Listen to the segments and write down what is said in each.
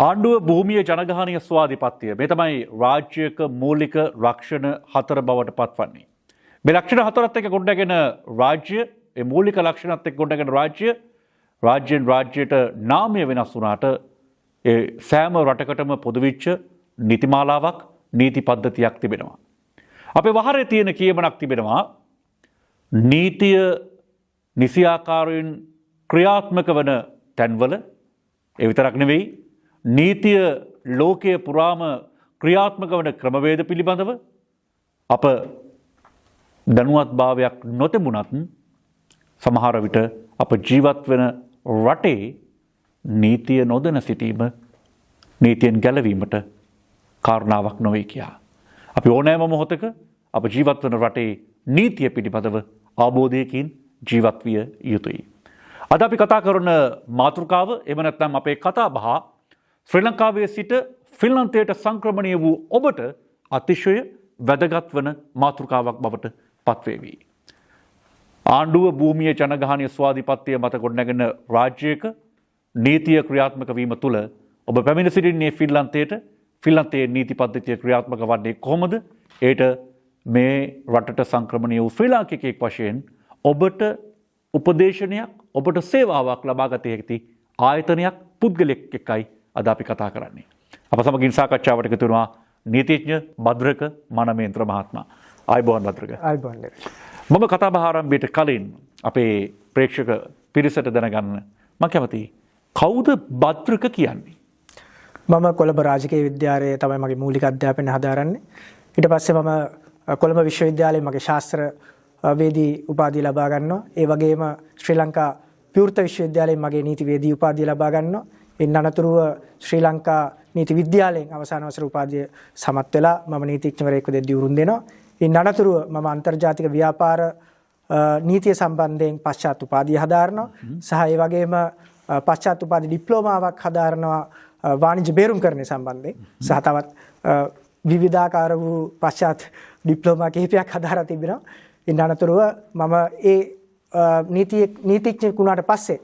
ආණ්ඩුව භූමිය ජනගහනීය ස්වාධිපත්‍යය මේ තමයි රාජ්‍යයක මූලික ලක්ෂණ 4 බවට පත්වන්නේ. මේ ලක්ෂණ 4ත් එක්ක ගොඩනැගෙන රාජ්‍ය, ඒ මූලික ලක්ෂණත් එක්ක ගොඩනැගෙන රාජ්‍යයෙන් රාජ්‍යයට නාමය වෙනස් වුණාට ඒ සෑම රටකටම පොදු වෙච්ච නීතිමාලාවක්, නීති පද්ධතියක් තිබෙනවා. අපේ වහරේ තියෙන කියමනක් තිබෙනවා නීතිය නිසියාකාරයෙන් ක්‍රියාත්මක වන තැන්වල ඒ විතරක් නෙවෙයි නීතිය ලෝකයේ පුරාම ක්‍රියාත්මක වන ක්‍රමවේද පිළිබඳව අප දැනුවත්භාවයක් නොතිබුණත් සමහර විට අප ජීවත් වෙන රටේ නීතිය නොදැන සිටීම නීතියෙන් ගැලවීමට කාරණාවක් නොවේ කියා. අපි ඕනෑම මොහොතක අප ජීවත් වන රටේ නීතිය පිළිබඳව අවබෝධයකින් ජීවත් විය යුතුයි. අද අපි කතා කරන මාතෘකාව එහෙම නැත්නම් අපේ කතා බහ ශ්‍රී ලංකාවේ සිට ෆින්ලන්තයට සංක්‍රමණය වූ ඔබට අතිශය වැදගත් වන මාතෘකාවක් බවට පත්වේවි. ආණ්ඩුව භූමිය ජනගහනීය ස්වාධිපත්‍යය මත ගොඩනැගෙන රාජ්‍යයක නීතිය ක්‍රියාත්මක වීම තුළ ඔබ පැමිණ සිටින්නේ ෆින්ලන්තයේ නීති පද්ධතිය ක්‍රියාත්මක වන්නේ කොහොමද? ඒට මේ රටට සංක්‍රමණය වූ ශ්‍රී ලාංකිකයෙක් වශයෙන් ඔබට උපදේශනයක්, ඔබට සේවාවක් ලබා ගත හැකි ආයතනයක්, පුද්ගලෙක් එක්කයි අද අපි කතා කරන්නේ. අප සමගින් සාකච්ඡාවට එකතු වෙනවා නීතිඥ භද්‍රක මනමේන්ද්‍ර මහත්මයා. ආයුබෝවන් භද්‍රක. ආයුබෝවන්. මම කතා බහ ආරම්භයට කලින් අපේ ප්‍රේක්ෂක පිරිසට දැනගන්න මම කැමතියි කවුද භද්‍රක කියන්නේ? මම කොළඹ රාජකීය විද්‍යාලයේ තමයි මගේ මූලික අධ්‍යාපනය හදාරන්නේ. ඊට පස්සේ මම කොළඹ විශ්වවිද්‍යාලයේ මගේ ශාස්ත්‍ර වේදී උපාධිය ලබා ගන්නවා. ඒ වගේම ශ්‍රී ලංකා විවෘත විශ්වවිද්‍යාලයෙන් මගේ නීති වේදී උපාධිය ලබා ගන්නවා. ඉන් අනතුරුව ශ්‍රී ලංකා නීති විද්‍යාලයෙන් අවසාන වසර උපාධිය සමත් වෙලා මම නීතිඥවරයෙකු දෙද්දී උරුම දෙනවා. ඉන් අනතුරුව මම අන්තර්ජාතික ව්‍යාපාර නීතිය සම්බන්ධයෙන් පශ්චාත් උපාධිය හදාරනවා. සහ ඒ වගේම පශ්චාත් උපාධි ඩිප්ලෝමාවක් හදාරනවා වාණිජ්‍ය බේරුම්කරණය සම්බන්ධයෙන්. සහ තවත් විවිධාකාර වූ පශ්චාත් ඩිප්ලෝමා කිහිපයක් හදාරා තිබෙනවා. ඉන් අනතුරුව මම ඒ නීතිඥයෙක් වුණාට පස්සේ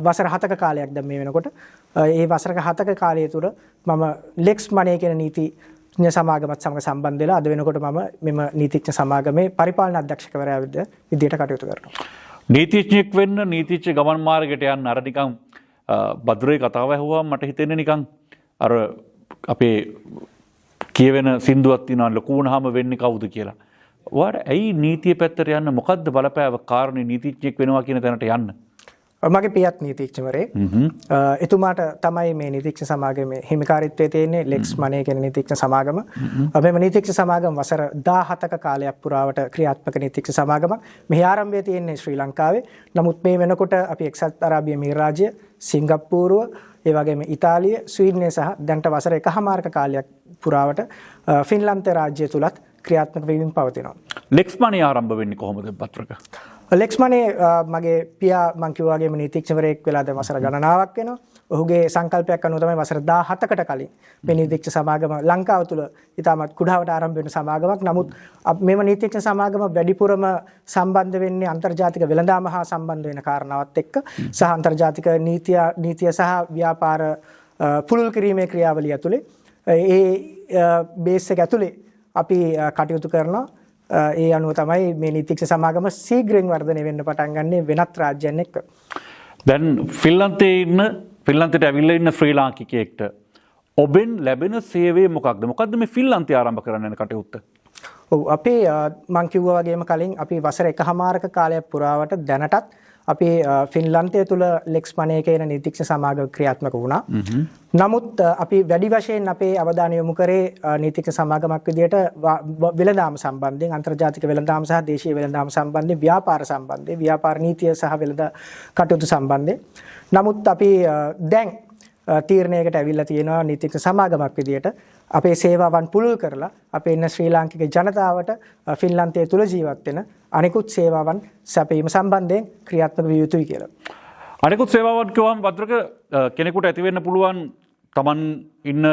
වසර 7ක කාලයක් දැන් මේ වෙනකොට ඒ වසර 7ක කාලය තුර මම ලෙක්ස් මනේ කියන නීතිඥ සමාගමත් සමග සම්බන්ධ වෙලා අද වෙනකොට මම මෙම නීතිඥ සමාගමේ පරිපාලන අධ්‍යක්ෂකවරයා විදියට කටයුතු කරනවා. නීතිඥයෙක් වෙන්න නීතිච්ච ගමන් මාර්ගයට යන්න අර නිකන් භද්‍රේ කතාව ඇහුවාම මට හිතෙන්නේ නිකන් අර අපේ කියවෙන සින්දුවක් තියෙනවා ලොකු වුණාම වෙන්නේ කවුද කියලා. ඔයාට ඇයි නීතිය පැත්තට යන්න මොකද්ද බලපෑව කාරණේ නීතිඥයෙක් වෙනවා කියන තැනට යන්න? මගේ පියත් නීතිඥවරයෙක්. එතුමාට තමයි මේ නීතිඥ සමාගමේ හිමිකාරීත්වයේ තියෙන්නේ ලෙක්ස් මනේ කියන නීතිඥ සමාගම. මෙම නීතිඥ සමාගම වසර 17ක කාලයක් පුරාවට ක්‍රියාත්මක නීතිඥ සමාගමක්. මෙහි ආරම්භය තියෙන්නේ ශ්‍රී ලංකාවේ. නමුත් මේ වෙනකොට අපි එක්සත් අරාබිය මිහිරාජ්‍ය, සිංගප්පූරුව, ඒ වගේම ඉතාලිය, ස්වීඩනය සහ දැන්ට වසර 1මාරක කාලයක් පුරාවට ෆින්ලන්ත රාජ්‍ය තුලත් ක්‍රියාත්මක වෙමින් පවතිනවා. ලෙක්ස් මනේ ආරම්භ වෙන්නේ කොහොමද භද්‍රක? ලෙක්ස් මනේ මගේ පියා මං කිව්වා වගේම නීතිඥවරයෙක් වෙලා දැන් වසර ගණනාවක් වෙනවා. ඔහුගේ සංකල්පයක් අනුව තමයි වසර 17කට කලින් මේ නීතිඥ සමාගම ලංකාව තුළ ඉතාමත් කුඩාවට ආරම්භ වෙන සමාගමක්. නමුත් මෙම නීතිඥ සමාගම වැඩිපුරම සම්බන්ධ වෙන්නේ අන්තර්ජාතික වෙළඳාම හා සම්බන්ධ වෙන කාරණාවත් එක්ක සහ අන්තර්ජාතික නීතිය සහ ව්‍යාපාර පුළුල් කිරීමේ ක්‍රියාවලිය ඇතුලේ ඒ බේස් එක ඇතුලේ අපි කටයුතු කරනවා. ඒ අනුව තමයි මේ නීතිඥ සමාගම ශීඝ්‍රයෙන් වර්ධනය වෙන්න පටන් ගන්නේ වෙනත් රාජ්‍යයන් එක්ක. දැන් ෆින්ලන්තයට ඇවිල්ලා ඉන්න ශ්‍රී ලාංකිකයෙක්ට ඔබෙන් ලැබෙන සේවය මොකක්ද? මොකක්ද මේ ෆින්ලන්තය ආරම්භ කරන්න යන කටයුත්ත? ඔව් අපි මං කිව්වා වගේම කලින් අපි වසර 1මාරක කාලයක් පුරාවට දැනටත් අපි ෆින්ලන්තය තුළ ලෙක්ස් මනේ කියන නීතිඥ සමාගම ක්‍රියාත්මක වුණා. නමුත් අපි වැඩි වශයෙන් අපේ අවධානය යොමු කරේ නීතිඥ සමාගමක් විදියට වෙළඳාම සම්බන්ධයෙන්, අන්තර්ජාතික වෙළඳාම සහ දේශීය වෙළඳාම සම්බන්ධයෙන්, ව්‍යාපාර සම්බන්ධයෙන්, ව්‍යාපාර නීතිය සහ වෙළඳ කටයුතු සම්බන්ධයෙන්. නමුත් අපි දැන් තීරණයකට ඇවිල්ලා තියෙනවා නීතිඥ සමාගමක් විදියට අපේ සේවාවන් පුළුල් කරලා අපේ ඉන්න ශ්‍රී ලාංකික ජනතාවට ෆින්ලන්තය තුළ ජීවත් වෙන අනිකුත් සේවාවන් සැපයීම සම්බන්ධයෙන් ක්‍රියාත්මක විය යුතුයි කියලා. අනිකුත් සේවාවන් කියවම භද්‍රක කෙනෙකුට ඇති වෙන්න පුළුවන් Taman ඉන්න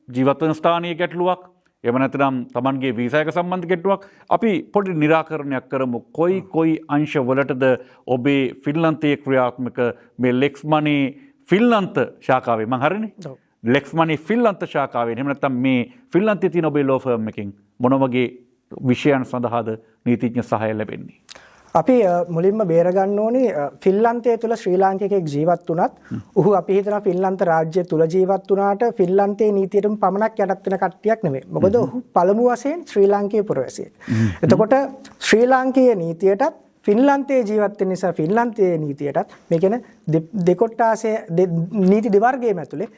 ජීවත් වෙන ස්ථානීය ගැටලුවක්, එහෙම නැත්නම් Tamanගේ වීසා එක සම්බන්ධ ගැටලුවක්. අපි පොඩි निराකරණයක් කරමු. කොයි අංශවලටද ඔබේ ෆින්ලන්තයේ ක්‍රියාත්මක මේ ලෙක්ස් මනේ ෆින්ලන්ත ශාඛාවේ මං හරිනේ? ලෙක්ස් මනි ෆින්ලන්ත ශාඛාවෙන් එහෙම නැත්නම් මේ ෆින්ලන්තයේ තියෙන ඔබේ ලෝ ෆර්ම් එකකින් මොන වගේ විෂයන් සඳහාද නීතිඥ සහාය ලැබෙන්නේ? අපි මුලින්ම බේරගන්න ඕනේ ෆින්ලන්තයේ තුල ශ්‍රී ලාංකිකයෙක් ජීවත් වුණත් ඔහු අපි හිතන ෆින්ලන්ත රාජ්‍ය තුල ජීවත් වුණාට ෆින්ලන්තයේ නීතියටම පමණක් යටත් වෙන කට්ටියක් නෙමෙයි. මොකද ඔහු පළමු වශයෙන් ශ්‍රී ලාංකීය පුරවැසියෙක්. එතකොට ශ්‍රී ලාංකීය නීතියටත් ෆින්ලන්තයේ ජීවත් වෙන නිසා ෆින්ලන්තයේ නීතියටත් මේ කියන්නේ දෙකොට්ටාසේ නීති දෙවර්ගයේම ඇතුලේ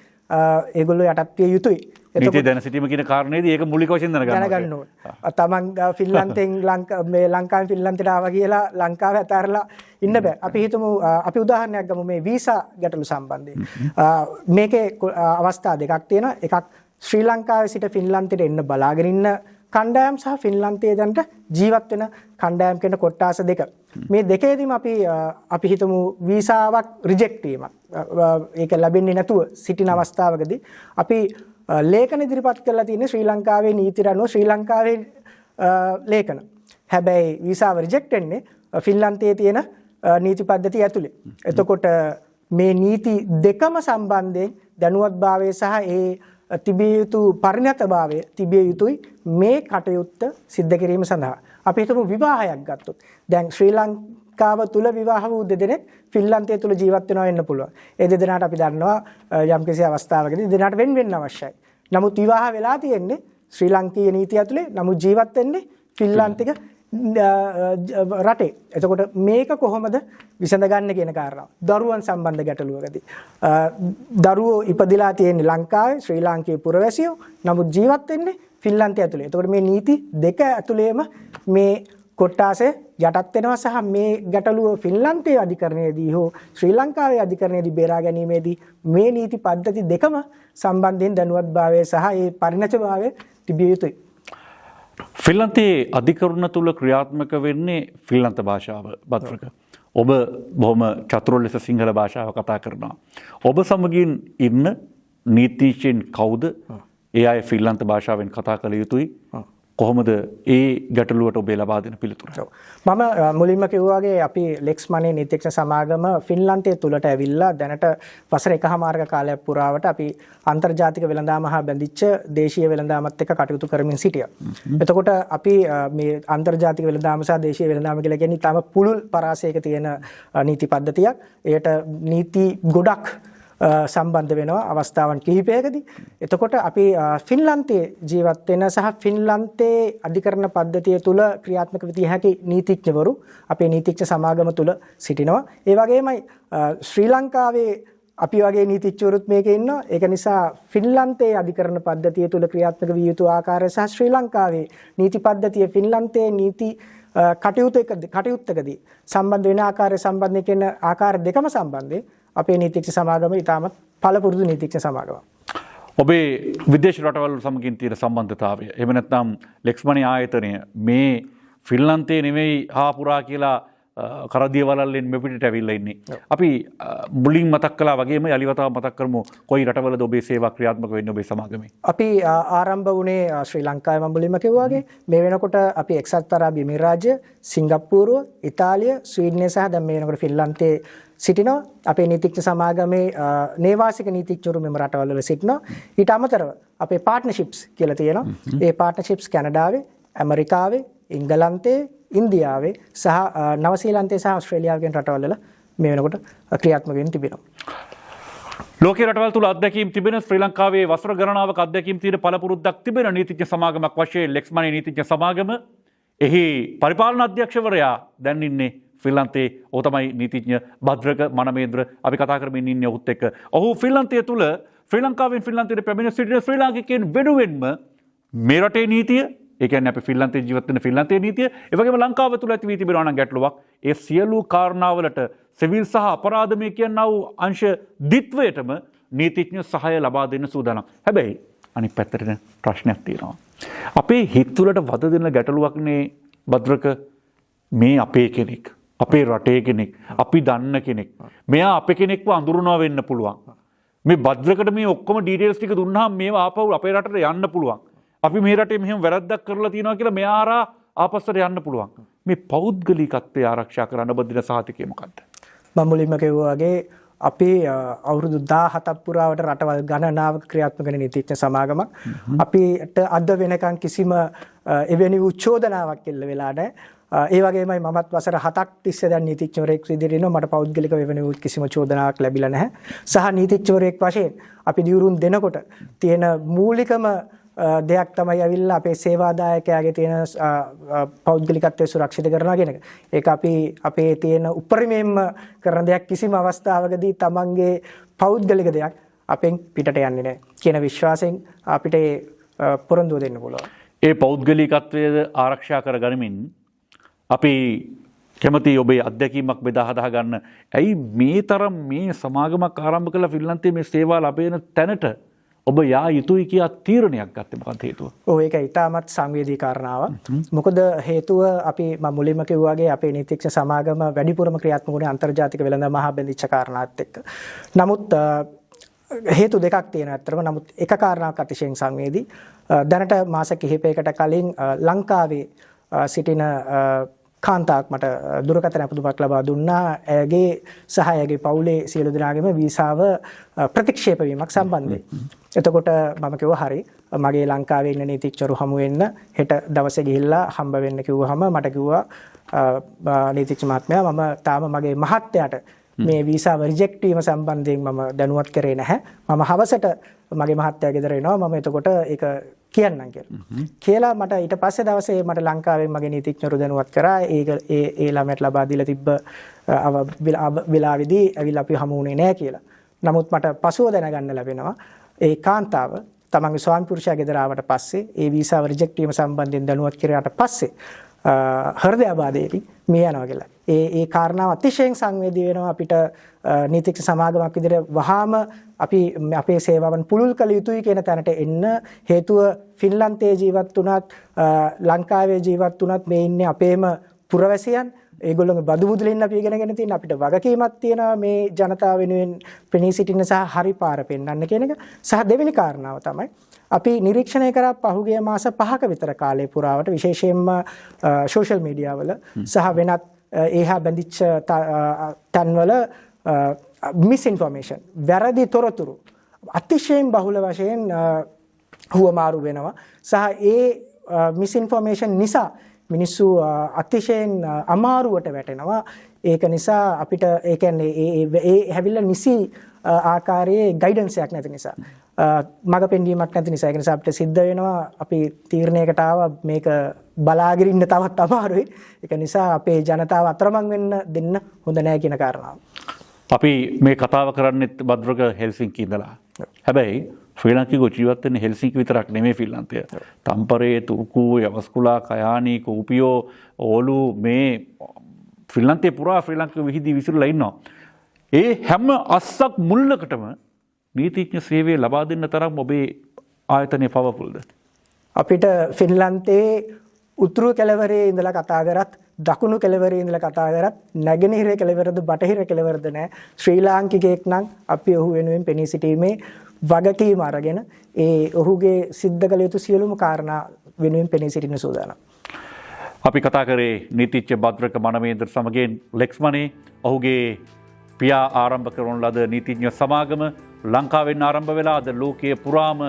ඒගොල්ලෝ යටත් විය යුතුයි. නීතිය දැන සිටීම කියන කාරණේදී ඒක මූලික වශයෙන් දැනගන්න ඕනේ. තමන් ෆින්ලන්තෙන් ලංකාවෙන් ෆින්ලන්තයට ආවා කියලා ලංකාව ඇතහැරලා ඉන්න බෑ. අපි හිතමු අපි උදාහරණයක් ගමු මේ වීසා ගැටලු සම්බන්ධයෙන්. මේකේ අවස්ථා දෙකක් තියෙනවා. එකක් ශ්‍රී ලංකාවේ සිට ෆින්ලන්තයට එන්න බලාගෙන ඉන්න කණ්ඩායම් සහ ෆින්ලන්තයේ දැනට ජීවත් වෙන කණ්ඩායම් කියන කොට්ටාස දෙක. මේ දෙකේදීම අපි හිතමු වීසාවක් රිජෙක්ට් වීමක්. ඒක ලැබෙන්නේ නැතුව සිටින අවස්ථාවකදී අපි ලේඛන ඉදිරිපත් කරලා තියෙන ශ්‍රී ලංකාවේ නීතියට අනුව ශ්‍රී ලංකාවේ ලේඛන. හැබැයි වීසාව රිජෙක්ට් වෙන්නේ ෆින්ලන්තයේ තියෙන නීති පද්ධතිය ඇතුලේ. එතකොට මේ නීති දෙකම සම්බන්ධයෙන් දැනුවත්භාවය සහ ඒ තිබිය යුතු පරිණතභාවය තිබිය යුතුයි මේ කටයුත්ත සිද්ධ කිරීම සඳහා. අපි හිතමු විවාහයක් ගත්තොත්. දැන් ශ්‍රී ලංකාව තුල විවාහ වූ දෙදෙනෙක් ෆින්ලන්තය තුල ජීවත් වෙනවා වෙන්න පුළුවන්. ඒ දෙදෙනාට අපි දන්නවා යම්කිසි අවස්ථාවකදී දෙදෙනාට වෙන වෙන්න අවශ්‍යයි. නමුත් විවාහ වෙලා තියෙන්නේ ශ්‍රී ලංකීය නීතිය ඇතුලේ. නමුත් ජීවත් වෙන්නේ ෆින්ලන්තික රටේ. එතකොට මේක කොහොමද විසඳගන්නේ කියන කාරණාව. දරුවන් සම්බන්ධ ගැටලුවකදී දරුවෝ ඉපදිලා තියෙන්නේ ලංකාවේ ශ්‍රී ලාංකීය පුරවැසියෝ. නමුත් ජීවත් වෙන්නේ ෆින්ලන්තය ඇතුලේ. එතකොට මේ නීති දෙක ඇතුලේම මේ කොට්ටාසය යටත් වෙනවා සහ මේ ගැටලුව ෆින්ලන්තයේ අධිකරණයේදී හෝ ශ්‍රී ලංකාවේ අධිකරණයේදී බේරා ගැනීමේදී මේ නීති පද්ධති දෙකම සම්බන්ධයෙන් දැනුවත්භාවය සහ ඒ පරිණතභාවය තිබිය යුතුයි. ෆින්ලන්තයේ අධිකරණ තුල ක්‍රියාත්මක වෙන්නේ ෆින්ලන්ත භාෂාව බද්‍රක. ඔබ බොහොම චතුර ලෙස සිංහල භාෂාව කතා කරනවා. ඔබ සමගින් ඉන්න නීතිඥයින් කවුද? ඒ අය ෆින්ලන්ත භාෂාවෙන් කතා කළ යුතුයි. කොහොමද ඒ ගැටලුවට ඔබේ ලබා දෙන පිළිතුර? මම මුලින්ම කිව්වාගේ අපි ලෙක්ස් මනේ නීතිඥ සමාගම ෆින්ලන්තයේ තුලට ඇවිල්ලා දැනට වසර එකහමාරක කාලයක් පුරාවට අපි අන්තර්ජාතික වෙළඳාම හා බැඳිච්ච දේශීය වෙළඳාමත් එක්ක කටයුතු කරමින් සිටියා. එතකොට අපි මේ අන්තර්ජාතික වෙළඳාම සහ දේශීය වෙළඳාම කියලා කියන්නේ තාම පුළුල් පරාසයක තියෙන නීති පද්ධතියක්. එයට නීති ගොඩක් සම්බන්ධ වෙනවා අවස්ථාවන් කිහිපයකදී. එතකොට අපි ෆින්ලන්තයේ ජීවත් වෙන සහ ෆින්ලන්තයේ අධිකරණ පද්ධතිය තුල ක්‍රියාත්මක විය හැකි නීතිඥවරු අපේ නීතිඥ සමාගම තුල සිටිනවා. ඒ වගේමයි ශ්‍රී ලංකාවේ අපි වගේ නීතිඥවරුත් මේකේ ඉන්නවා. ඒක නිසා ෆින්ලන්තයේ අධිකරණ පද්ධතිය තුල ක්‍රියාත්මක විය යුතු ආකාරය සහ ශ්‍රී ලංකාවේ නීති පද්ධතිය ෆින්ලන්තයේ නීති කටයුත්තකදී සම්බන්ධ වෙන ආකාරය සම්බන්ධ කියන ආකාර දෙකම සම්බන්ධයෙන් අපේ නීතිඥ සමාගම ඉතාමත් පළපුරුදු නීතිඥ සමාගමක්. ඔබේ විදේශ රටවල් සමගින් තියෙන සම්බන්ධතාවය එහෙම නැත්නම් ලෙක්ස් මනි ආයතනය මේ ෆින්ලන්තයේ නෙමෙයි හාපුරා කියලා කරදිය වලල්ලෙන් මෙපිටට ඇවිල්ලා ඉන්නේ. අපි මුලින් මතක් කළා වගේම යලි වතාවක් මතක් කරමු කොයි රටවලද ඔබේ සේවා ක්‍රියාත්මක වෙන්නේ ඔබේ සමාගමේ? අපි ආරම්භ වුණේ ශ්‍රී ලංකාවේ මම මුලින්ම කිව්වාගේ මේ වෙනකොට අපි එක්සත් අරාබි එමිරාජ්‍ය, සිංගප්පූරුව, ඉතාලිය, ස්වීඩනය සහ දැන් මේ වෙනකොට ෆින්ලන්තයේ සිටිනවා. අපේ නීතිඥ සමාගමේ නේවාසික නීතිඥවරු මෙම රටවල් වල සිටිනවා. ඊට අමතරව අපේ පාර්ට්නර්ෂිප්ස් කියලා තියෙනවා. ඒ පාර්ට්නර්ෂිප්ස් කැනඩාවේ, ඇමරිකාවේ, එංගලන්තයේ, ඉන්දියාවේ සහ නවසීලන්තයේ සහ ඕස්ට්‍රේලියාවේ කියන රටවල් වල මේ වෙනකොට ක්‍රියාත්මක වෙමින් තිබෙනවා. ලෝකයේ රටවල් තුල අත්දැකීම් තිබෙන ශ්‍රී ලංකාවේ වසර ගණනාවක අත්දැකීම් තියෙන පළපුරුද්දක් තිබෙන නීතිඥ සමාගමක් වශයෙන් ලෙක්ස් මනි නීතිඥ සමාගම එහි පරිපාලන අධ්‍යක්ෂවරයා දැන් ඉන්නේ ෆින්ලන්තයේ. ඔහු තමයි නීතිඥ භද්‍රක මනමේන්ද්‍ර. අපි කතා කරමින් ඉන්නේ ඔහුත් එක්ක. ඔහු ෆින්ලන්තය තුල ශ්‍රී ලංකාවෙන් ෆින්ලන්තයට පැමිණ සිටින ශ්‍රී ලාංකිකයන් වෙනුවෙන්ම මේ රටේ නීතිය, ඒ කියන්නේ අපි ෆින්ලන්තයේ ජීවත් වෙන ෆින්ලන්තයේ නීතිය, ඒ වගේම ලංකාව තුල ඇති වී තිබෙනවා නම් ගැටලුවක්, ඒ සියලු කාරණාවලට සිවිල් සහ අපරාධමය කියනා වූ අංශ දිත්වයටම නීතිඥ සහාය ලබා දෙන්න සූදානම්. හැබැයි අනිත් පැත්තට ප්‍රශ්නයක් තියෙනවා. අපේ හිත් වලට වද දෙන ගැටලුවක්නේ භද්‍රක. මේ අපේ කෙනෙක්, අපේ රටේ කෙනෙක්, අපි දන්න කෙනෙක්. මෙයා අපේ කෙනෙක්ව අඳුරනවා වෙන්න පුළුවන්. මේ භද්‍රකට මේ ඔක්කොම ඩීටේල්ස් ටික දුන්නාම මේවා ආපහු අපේ රටට යන්න පුළුවන්. අපි මේ රටේ මෙහෙම වැරද්දක් කරලා තියෙනවා කියලා මෙයාරා ආපස්සට යන්න පුළුවන්. මේ පෞද්ගලිකත්වය ආරක්ෂා කරන්න බදින සහතිකය මොකද්ද? මම මුලින්ම කිව්වා වගේ අපි අවුරුදු 17ක් පුරාවට රටවල් ගණනාවක ක්‍රියාත්මක වෙන නීතිඥ සමාගමක්. අපිට අද වෙනකන් කිසිම එවැනි වූ චෝදනාවක් එල්ල වෙලා නැහැ. ඒ වගේමයි මමත් වසර 7ක් තිස්සේ දැන් නීතිඥවරයෙක් විදිහට ඉන්නවා. මට පෞද්ගලිකව එවැනි වූ කිසිම චෝදනාවක් ලැබිලා නැහැ. සහ නීතිඥවරයෙක් වශයෙන් අපි දියුරුම් දෙනකොට තියෙන මූලිකම දෙයක් තමයි ඇවිල්ලා අපේ සේවාදායකයාගේ තියෙන පෞද්ගලිකත්වය සුරක්ෂිත කරනවා කියන එක. ඒක අපි අපේ තියෙන උපරිමයෙන්ම කරන දෙයක්. කිසිම අවස්ථාවකදී තමන්ගේ පෞද්ගලික දෙයක් අපෙන් පිටට යන්නේ නැහැ කියන විශ්වාසයෙන් අපිට පොරොන්දුව දෙන්න පුළුවන්. ඒ පෞද්ගලිකත්වය ආරක්ෂා කර ගනිමින් අපි කැමති ඔබේ අත්දැකීමක් බෙදා හදා ගන්න. ඇයි මේ තරම් මේ සමාගමක් ආරම්භ කළ ෆින්ලන්තයේ මේ සේවා ලැබෙන තැනට ඔබ යා යුතුයි කියා තීරණයක් ගත්තේ මොකක්ද හේතුව? ඔව් ඒක ඊටමත් සංවේදී කාරණාවක්. මොකද හේතුව අපි මම මුලින්ම කිව්වා වගේ අපේ නීතිඥ සමාගම වැඩිපුරම ක්‍රියාත්මක වුණේ අන්තර්ජාතික වෙළඳ මහා බැඳිච්ච කාරණාත් එක්ක. නමුත් හේතු දෙකක් තියෙනවා අත්‍තරම. නමුත් එක කාරණාවක් අතිශයින් සංවේදී. දැනට මාස කිහිපයකට කලින් ලංකාවේ සිටින කාන්තාවක් මට දුරකථන අපදුමක් ලබා දුන්නා. ඇයගේ සහ ඇයගේ පවුලේ සියලු දෙනාගේම වීසාව ප්‍රතික්ෂේප වීමක් සම්බන්ධයෙන්. එතකොට මම කිව්වා හරි මගේ ලංකාවේ ඉන්න නීතිඥවරු හමු වෙන්න හෙට දවසේ ගිහිල්ලා හම්බ වෙන්න කිව්වහම මට කිව්වා නීතිඥ මහත්මයා මම තාම මගේ මහත්තයාට මේ වීසාව රිජෙක්ට් වීම සම්බන්ධයෙන් මම දැනුවත් කරේ නැහැ. මම හවසට මගේ මහත්තයා ගෙදර එනවා. මම එතකොට ඒක කියන්නම් කියලා මට ඊට පස්සේ දවසේ මට ලංකාවෙන් මගේ නීතිඥවරු දැනුවත් කරා. ඒ ළමයට ලබා දීලා තිබ්බ වෙලාවේදී ඇවිල්ලා අපි හමු වුණේ නැහැ කියලා. නමුත් මට පසුව දැනගන්න ලැබෙනවා ඒ කාන්තාව තමන්ගේ ස්වාමි පුරුෂයා ගෙදර ආවට පස්සේ ඒ වීසාව රිජෙක්ට් වීම සම්බන්ධයෙන් දැනුවත් කරාට පස්සේ හෘදයාබාධයකින් මිය යනවා කියලා. ඒ කාරණාව අතිශයින් සංවේදී වෙනවා අපිට නීතිඥ සමාගමක් විදිහට වහාම අපි අපේ සේවාවන් පුළුල් කළ යුතුයි කියන තැනට එන්න හේතුව ෆින්ලන්තයේ ජීවත් වුණත් ලංකාවේ ජීවත් වුණත් මේ ඉන්නේ අපේම පුරවැසියන්. ඒගොල්ලෝගේ බදු මුදලින් අපි ඉගෙනගෙන තියෙන අපිට වගකීමක් තියෙනවා මේ ජනතාව වෙනුවෙන් පෙනී සිටින්න සහ හරි පාර පෙන්වන්න කියන එක. සහ දෙවෙනි කාරණාව තමයි අපි නිරීක්ෂණය කරා පහුගිය මාස 5ක විතර කාලය පුරාවට විශේෂයෙන්ම සෝෂල් මීඩියා වල සහ වෙනත් ඒහා බැඳිච්ච තන්වල මිස් ඉන්ෆර්මේෂන් වැරදි තොරතුරු අතිශයින් බහුල වශයෙන් හුවමාරු වෙනවා. සහ ඒ මිස් ඉන්ෆර්මේෂන් නිසා මිනිස්සු අතිශයින් අමාරුවට වැටෙනවා. ඒක නිසා අපිට ඒ කියන්නේ ඒ හැවිල්ලා නිසි ආකාරයේ ගයිඩන්ස් එකක් නැති නිසා මඟ පෙන්වීමක් නැති නිසා ඒක නිසා අපිට සිද්ධ වෙනවා අපි තීරණයකට ආවා මේක බලාගෙන ඉන්න තවත් අමාරුයි. ඒක නිසා අපේ ජනතාව අතරමං වෙන්න දෙන්න හොඳ නැහැ කියන කාරණාව. අපි මේ කතාව කරන්නේ භද්‍රක හෙල්සින්කි ඉඳලා. හැබැයි ශ්‍රී ලාංකිකව ජීවත් වෙන්නේ හෙල්සින්කි විතරක් නෙමෙයි ෆින්ලන්තය. තම්පරේ, තුර්කුව, යවස්කුලා, කයානි, කෝපියෝ, ඕලු මේ ෆින්ලන්තේ පුරා ශ්‍රී ලාංකික විහිදී විසිරලා ඉන්නවා. ඒ හැම අස්සක් මුල්ලකටම නීතිඥ සේවය ලබා දෙන්න තරම් ඔබේ ආයතනය පවර්ෆුල්ද? අපිට ෆින්ලන්තේ උතුරු කෙළවරේ ඉඳලා කතා කරත් දකුණු කෙළවරේ ඉඳලා කතා කරත් නැගෙනහිර කෙළවරද බටහිර කෙළවරද නැහැ. ශ්‍රී ලාංකිකයෙක් නම් අපි ඔහු වෙනුවෙන් පෙනී සිටීමේ වගකීම අරගෙන ඔහුගේ සිද්ධ කළ යුතු සියලුම කාරණා වෙනුවෙන් පෙනී සිටින සූදානම්. අපි කතා කරේ නීතිඥ භද්‍රක මනමේන්ද්‍ර සමගින් ලෙක්ස්මනේ. ඔහුගේ පියා ආරම්භ කරන ලද නීතිඥ සමාගම ලංකාවෙන් ආරම්භ වෙලා අද ලෝකයේ පුරාම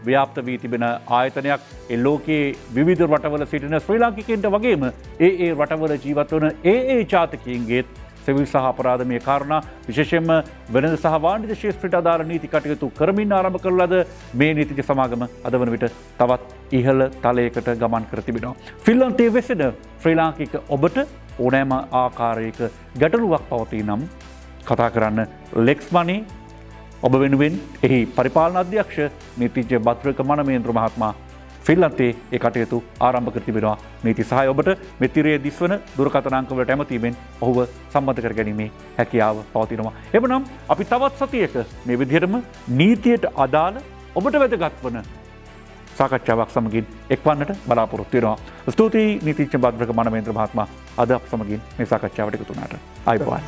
ව්‍යාප්ත වී තිබෙන ආයතනයක්. ඒ ලෝකයේ විවිධ රටවල සිටින ශ්‍රී ලාංකිකයන්ට වගේම ඒ රටවල ජීවත් වන ඒ ජාතිකයින්ගේත් සිවිල් සහ අපරාධමය කාරණා විශේෂයෙන්ම වෙළඳ සහ වාණිජ ක්ෂේත්‍රයට අදාළ නීති කටයුතු කරමින් ආරම්භ කරන ලද මේ නීතිඥ සමාගම අද වන විට තවත් ඉහළ තලයකට ගමන් කර තිබෙනවා. ෆින්ලන්තයේ වෙසෙන ශ්‍රී ලාංකික ඔබට ඕනෑම ආකාරයක ගැටලුවක් පවතී නම් කතා කරන්න ලෙක්ස්මනේ. ඔබ වෙනුවෙන් එහි පරිපාලන අධ්‍යක්ෂ නීතිඥ භද්‍රක මනමේන්ද්‍ර මහත්මයා ෆින්ලන්තයේ ඒ කටයුතු ආරම්භ කර තිබෙනවා. නීති සහාය ඔබට මෙතිරයේ දිස්වන දුරකථන අංක වලට ඇමතීමෙන් ඔහුව සම්බන්ධ කර ගැනීමේ හැකියාව පවතිනවා. එබනම් අපි තවත් සතියක මේ විදිහටම නීතියට අදාළ ඔබට වැදගත් වන සාකච්ඡාවක් සමගින් එක්වන්නට බලාපොරොත්තු වෙනවා. ස්තුතියි නීතිඥ භද්‍රක මනමේන්ද්‍ර මහත්මයා අද අප සමගින් මේ සාකච්ඡාවට එකතු වුණාට. ආයුබෝවන්.